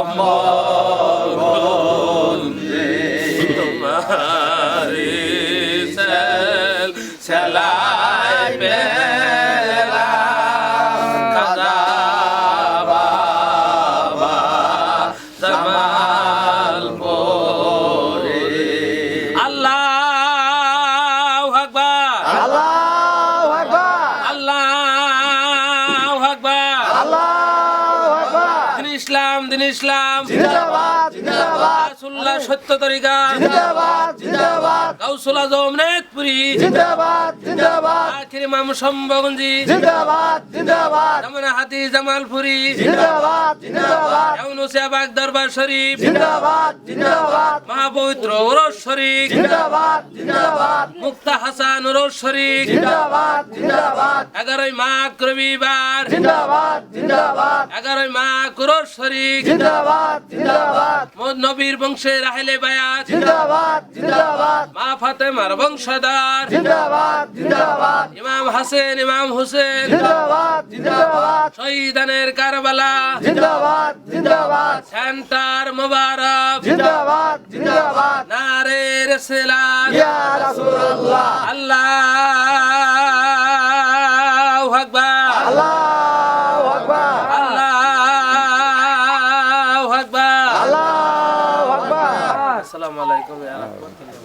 অমরগঞ্জে তোমারি সেলাই পেলাম খাজা বাবা জামালপুরে। আল্লাহু আকবার, আল্লাহু আকবার, আল্লাহু আকবার, আল্লাহু আকবার। দিন ইসলাম, দিন ইসলাম, জিন্দাবাদ, জিন্দাবাদ, রাসূলুল্লাহ সত্য তরিকা, জিন্দাবাদ, জিন্দাবাদ, গাউসুল আজম নেতপুরি, জিন্দাবাদ, জিন্দাবাদ, আখির ইমাম শম্ভগঞ্জি, জিন্দাবাদ, জিন্দাবাদ, জামানা হাতি জামালপুরি, জিন্দাবাদ, জিন্দাবাদ, ইউনুসিয়াবাগ দরবার শরীফ, জিন্দাবাদ, জিন্দাবাদ, মহাপবিত্র ওরস শরীফ, জিন্দাবাদ, জিন্দাবাদ, মুক্তা হাসান ওরস শরীফ, জিন্দাবাদ, জিন্দাবাদ, 11ই মাঘ রবিবার, জিন্দাবাদ, জিন্দাবাদ, 11ই মাঘ ওরস শরীফ, জিন্দাবাদ, জিন্দাবাদ, নবীর বংশের আহলে বায়াত, জিন্দাবাদ, জিন্দাবাদ, মা ফাতেমার বংশধর, জিন্দাবাদ, জিন্দাবাদ, ইমাম হাসেন ইমাম হুসেন, জিন্দাবাদ, জিন্দাবাদ, শহীদানের কারবালা, জিন্দাবাদ, জিন্দাবাদ, সেন্টার মোবারক, জিন্দাবাদ, জিন্দাবাদ, নারে রিসালাত, ইয়া রাসূলুল্লাহ, আল্লাহু আকবার, আল্লাহু আকবার, আল্লাহু আকবার, আল্লাহু আকবার। আসসালামু আলাইকুম ওয়া রাহমাতুল্লাহ।